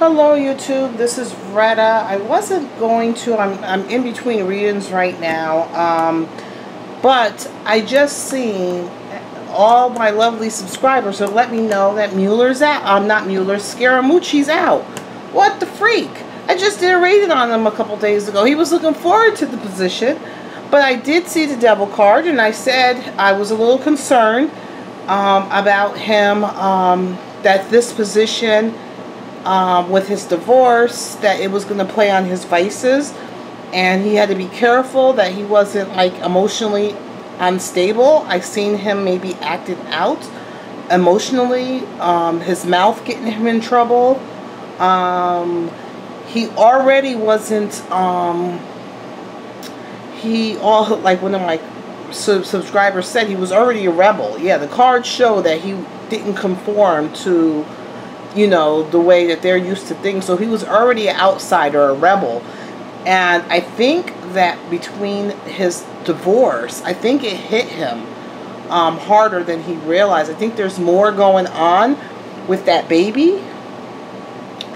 Hello YouTube, this is Retta. I wasn't going to, I'm in between readings right now, but I just seen all my lovely subscribers have let me know that Mueller's out. Not Mueller, Scaramucci's out. What the freak? I just did a reading on him a couple days ago. He was looking forward to the position, but I did see the devil card, and I said I was a little concerned about him, that this position, with his divorce, that it was going to play on his vices, and he had to be careful that he wasn't like emotionally unstable. I seen him maybe acted out emotionally, his mouth getting him in trouble. He already wasn't, like one of my subscribers said, he was already a rebel. Yeah, the cards show that he didn't conform to, you know, the way that they're used to things. So he was already an outsider, a rebel. And I think that between his divorce, I think it hit him harder than he realized. I think there's more going on with that baby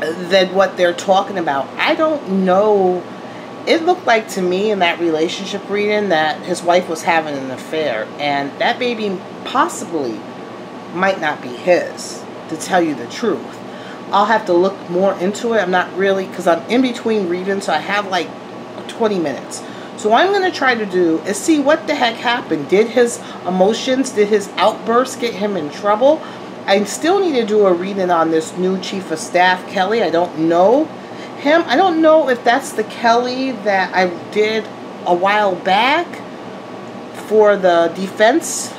than what they're talking about. I don't know. It looked like to me in that relationship reading that his wife was having an affair, and that baby possibly might not be his, to tell you the truth. I'll have to look more into it. I'm not really, because I'm in between readings, so I have like 20 minutes. So what I'm going to try to do is see what the heck happened. Did his emotions, did his outbursts get him in trouble? I still need to do a reading on this new Chief of Staff, Kelly. I don't know him. I don't know if that's the Kelly that I did a while back for the defense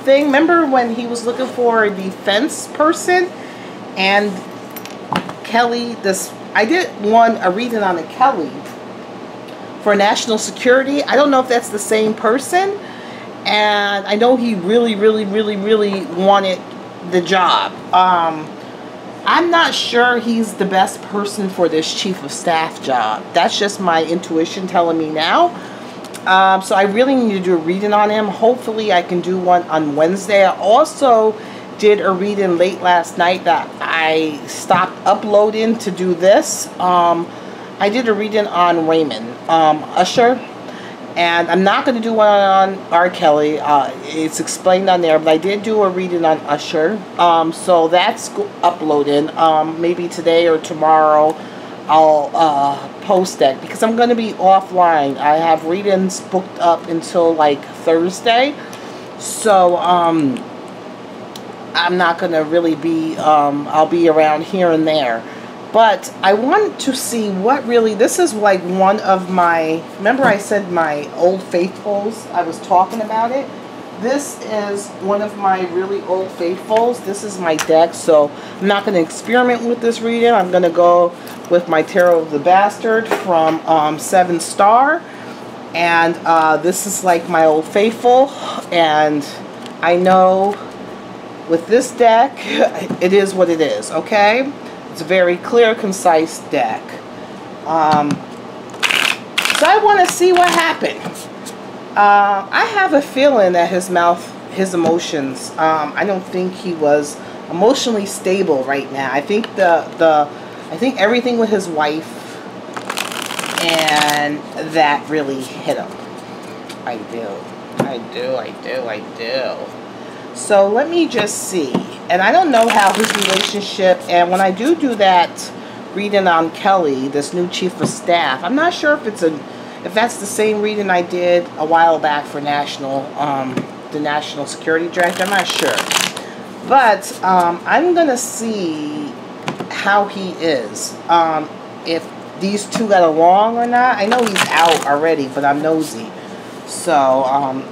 thing. Remember when he was looking for a defense person, and Kelly, I did a reading on a Kelly for national security. I don't know if that's the same person, and I know he really wanted the job. I'm not sure he's the best person for this Chief of Staff job. That's just my intuition telling me now. So I really need to do a reading on him. Hopefully I can do one on Wednesday. I also did a reading late last night that I stopped uploading to do this. I did a reading on Raymond Usher, and I'm not going to do one on R. Kelly. It's explained on there, but I did do a reading on Usher. So that's uploaded. Maybe today or tomorrow I'll post that, because I'm going to be offline. I have readings booked up until like Thursday, so I'm not going to really be, I'll be around here and there. But I want to see what really, this is like one of my, remember I said my old faithfuls, I was talking about it. This is one of my really old faithfuls. This is my deck, so I'm not going to experiment with this reading. I'm going to go with my Tarot of the Bastard from 7 Star. And this is like my old faithful. And I know with this deck, it is what it is, okay? It's a very clear, concise deck. So I want to see what happened. I have a feeling that his emotions, I don't think he was emotionally stable right now. I think I think everything with his wife, and that really hit him. I do. So let me just see. And I don't know how his relationship, and when I do that reading on Kelly, this new Chief of Staff, I'm not sure if that's the same reading I did a while back for the National Security Director. I'm not sure. But I'm going to see how he is. If these two got along or not. I know he's out already, but I'm nosy. So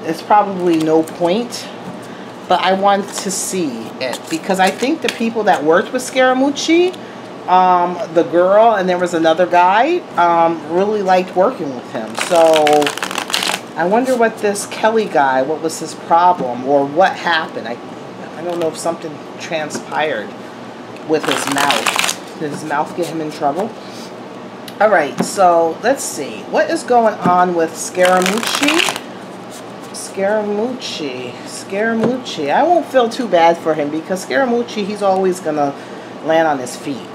it's probably no point. But I want to see it, because I think the people that worked with Scaramucci, the girl, and there was another guy, really liked working with him. So I wonder what this Kelly guy, what was his problem, or what happened. I don't know if something transpired with his mouth. Did his mouth get him in trouble? Alright, so let's see. What is going on with Scaramucci? Scaramucci. I won't feel too bad for him, because Scaramucci, he's always gonna land on his feet.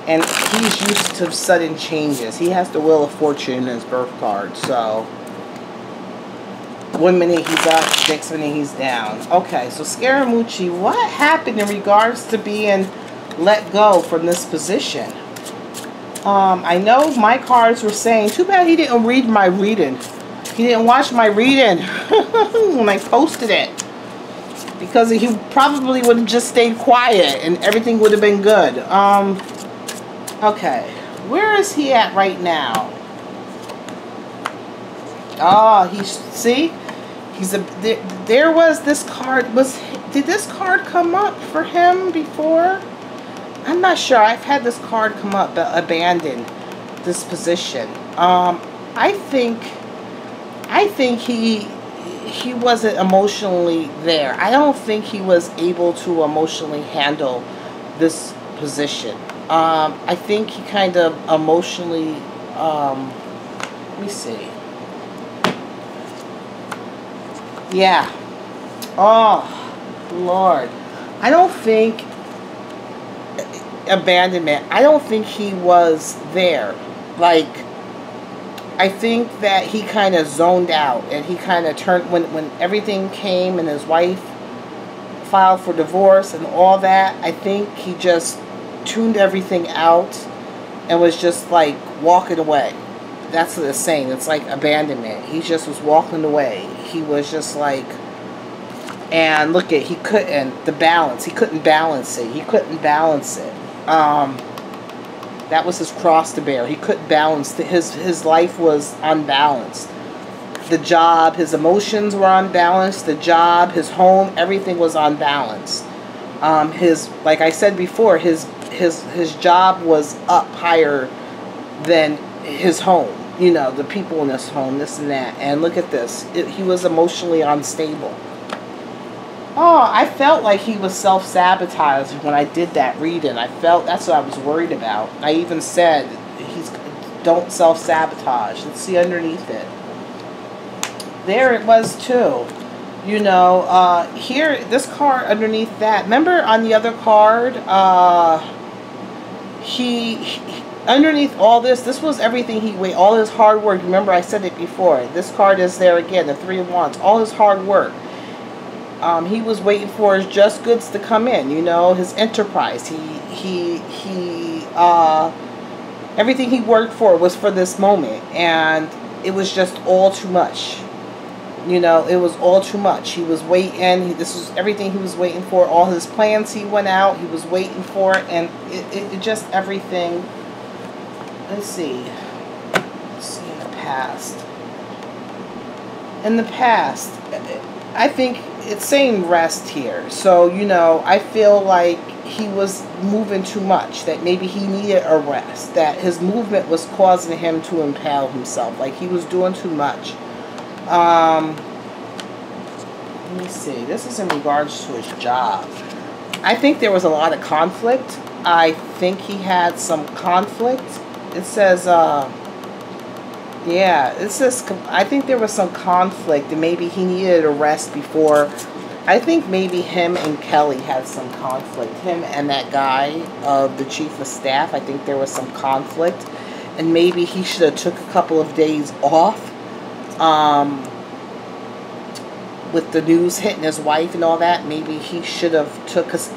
And he's used to sudden changes. He has the Wheel of Fortune in his birth card. So, one minute he's up, next minute he's down. Okay, so Scaramucci, what happened in regards to being let go from this position? I know my cards were saying, too bad he didn't read my reading. He didn't watch my reading when I posted it. Because he probably would have just stayed quiet and everything would have been good. Okay. Where is he at right now? Oh, see? There was this card. Did this card come up for him before? I'm not sure. I've had this card come up, abandon this position. I think he wasn't emotionally there. I don't think he was able to emotionally handle this position. I think he kind of emotionally, let me see. Yeah. Oh, Lord. I don't think abandonment. I don't think he was there. Like, I think that he kind of zoned out and he kind of turned when everything came and his wife filed for divorce and all that. I think he just tuned everything out and was just like walking away. That's what it's saying. It's like abandonment. He just was walking away. He was just like, and look at, he couldn't, the balance. He couldn't balance it. He couldn't balance it. That was his cross to bear. He couldn't balance. His life was unbalanced. The job, his emotions were unbalanced. The job, his home, everything was unbalanced. Like I said before, his job was up higher than his home. You know, the people in his home, this and that. And look at this. He was emotionally unstable. Oh, I felt like he was self-sabotaging when I did that reading. I felt that's what I was worried about. I even said, don't self-sabotage. Let's see underneath it. There it was too. You know, here, this card underneath that. Remember on the other card, underneath all this was everything all his hard work. Remember I said it before. This card is there again, the Three of Wands. All his hard work. He was waiting for his just goods to come in, you know, his enterprise. Everything he worked for was for this moment, and it was just all too much. You know, it was all too much. He was waiting. This was everything he was waiting for. All his plans he went out. He was waiting for it, and it just everything. Let's see. Let's see in the past. In the past, I think it's saying rest here. So, you know, I feel like he was moving too much. That maybe he needed a rest. That his movement was causing him to impale himself. Like he was doing too much. Let me see. This is in regards to his job. I think there was a lot of conflict. I think he had some conflict. It says, yeah, it says, I think there was some conflict and maybe he needed a rest before. I think maybe him and Kelly had some conflict. Him and that guy, the chief of staff, I think there was some conflict. And maybe he should have took a couple of days off. With the news hitting his wife and all that, maybe he should have took, because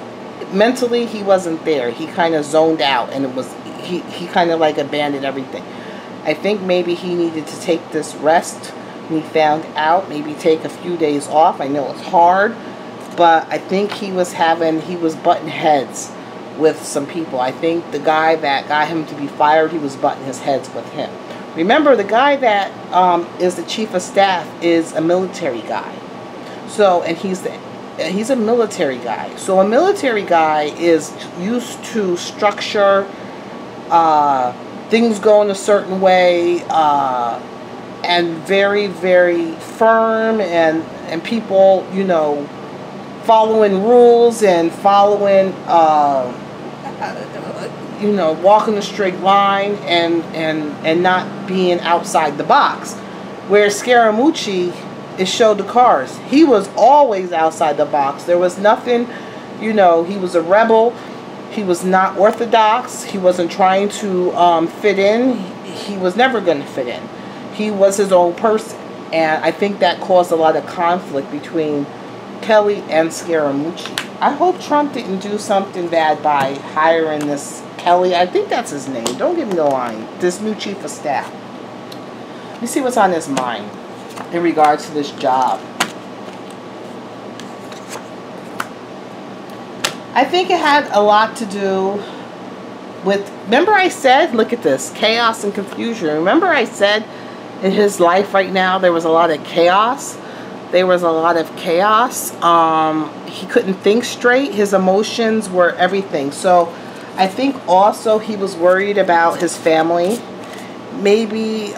mentally he wasn't there. He kind of zoned out and it was, he kind of like abandoned everything. I think maybe he needed to take this rest when he found out, maybe take a few days off. I know it's hard, but I think he was butting heads with some people. I think the guy that got him to be fired, he was butting his heads with him. Remember, the guy that is the chief of staff is a military guy. So, and he's a military guy. So a military guy is used to structure, things going a certain way, and very, very firm, and people, you know, following rules and following, you know, walking a straight line and not being outside the box. Where Scaramucci, it showed the cards. He was always outside the box. There was nothing, you know, he was a rebel. He was not orthodox. He wasn't trying to fit in. He was never going to fit in. He was his own person. And I think that caused a lot of conflict between Kelly and Scaramucci. I hope Trump didn't do something bad by hiring this Kelly. I think that's his name. Don't give me the line. This new chief of staff. Let me see what's on his mind in regards to this job. I think it had a lot to do with, remember I said, look at this, chaos and confusion. Remember I said in his life right now there was a lot of chaos. There was a lot of chaos. He couldn't think straight. His emotions were everything. So I think also he was worried about his family. Maybe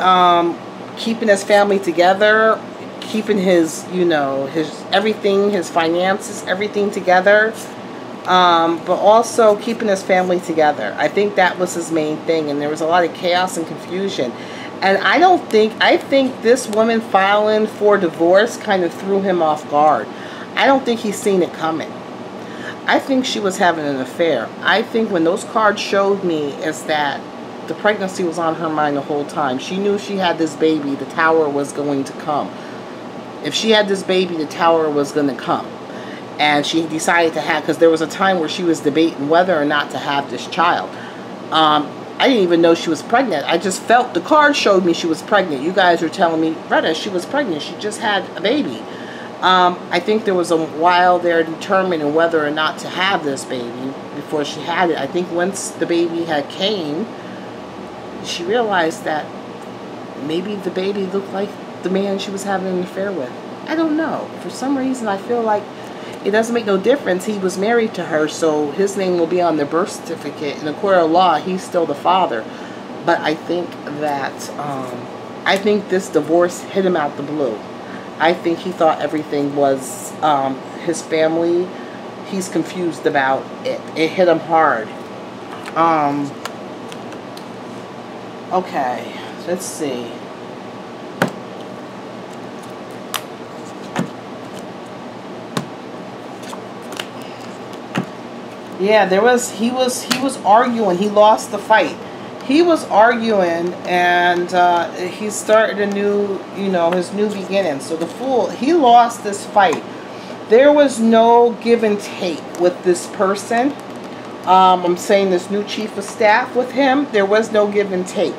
keeping his family together, keeping his, you know, his everything, his finances, everything together. But also keeping his family together. I think that was his main thing, and there was a lot of chaos and confusion. And I think this woman filing for divorce kind of threw him off guard. I don't think he's seen it coming. I think she was having an affair. I think when those cards showed me is that the pregnancy was on her mind the whole time. She knew she had this baby, the tower was going to come. If she had this baby, the tower was going to come. And she decided to have, because there was a time where she was debating whether or not to have this child. I didn't even know she was pregnant. I just felt, the card showed me she was pregnant. You guys were telling me, Retta, she was pregnant. She just had a baby. I think there was a while there determining whether or not to have this baby before she had it. I think once the baby had came, she realized that maybe the baby looked like the man she was having an affair with. I don't know. For some reason, I feel like it doesn't make no difference. He was married to her, so his name will be on the birth certificate. In the court of law, he's still the father. But I think that, I think this divorce hit him out the blue. I think he thought everything was his family. He's confused about it. It hit him hard. Okay, let's see. Yeah, he was arguing. He lost the fight. He was arguing, and he started a new, you know, his new beginning. So the fool, he lost this fight. There was no give and take with this person. I'm saying this new chief of staff with him. There was no give and take.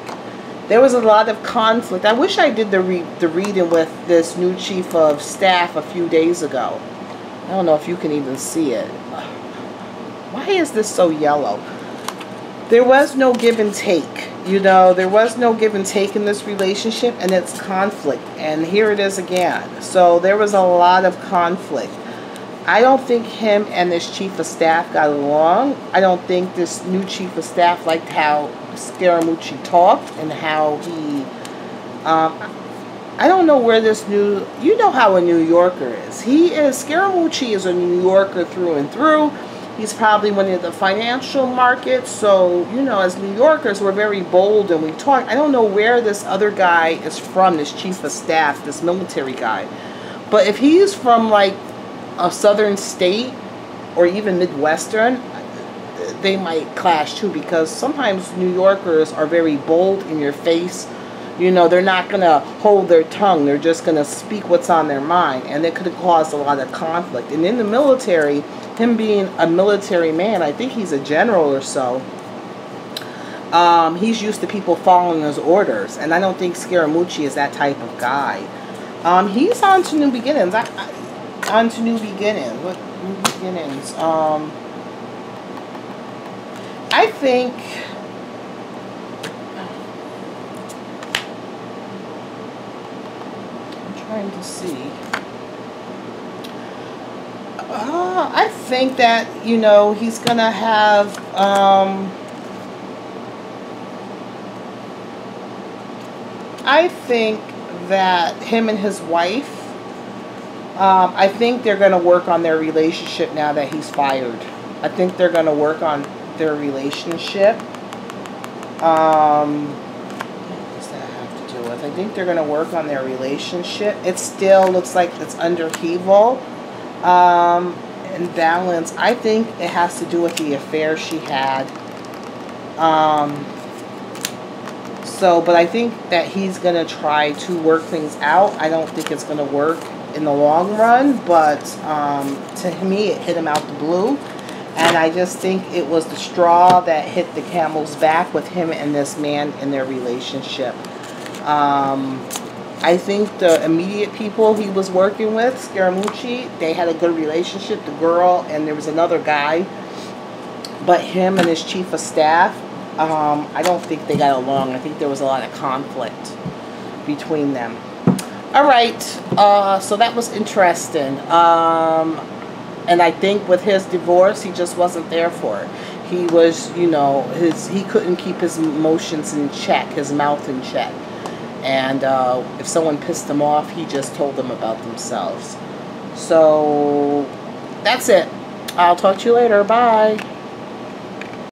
There was a lot of conflict. I wish I did the reading with this new chief of staff a few days ago. I don't know if you can even see it. Why is this so yellow? There was no give and take. You know, there was no give and take in this relationship, and it's conflict. And here it is again. So there was a lot of conflict. I don't think him and this chief of staff got along. I don't think this new chief of staff liked how Scaramucci talked and how he... I don't know where this new... You know how a New Yorker is. Scaramucci is a New Yorker through and through. He's probably one of the financial markets. So, you know, as New Yorkers, we're very bold and we talk. I don't know where this other guy is from, this chief of staff, this military guy. But if he's from, like, a southern state or even Midwestern, they might clash too, because sometimes New Yorkers are very bold in your face. You know, they're not going to hold their tongue. They're just going to speak what's on their mind. And it could have caused a lot of conflict. And in the military, him being a military man, I think he's a general or so, he's used to people following his orders. And I don't think Scaramucci is that type of guy. He's on to new beginnings. On to new beginnings. What new beginnings? I think... trying to see. I think that, you know, he's gonna have I think that him and his wife, I think they're gonna work on their relationship now that he's fired. I think they're gonna work on their relationship. I think they're going to work on their relationship. It still looks like it's under upheaval. and balance. I think it has to do with the affair she had. But I think that he's going to try to work things out. I don't think it's going to work in the long run, but to me, it hit him out the blue. And I just think it was the straw that hit the camel's back with him and this man in their relationship. I think the immediate people he was working with, Scaramucci, they had a good relationship, the girl, and there was another guy. But him and his chief of staff, I don't think they got along. I think there was a lot of conflict between them. All right, so that was interesting. And I think with his divorce, he just wasn't there for it. He was, you know, he couldn't keep his emotions in check, his mouth in check. And if someone pissed him off, he just told them about themselves. So that's it. I'll talk to you later. Bye.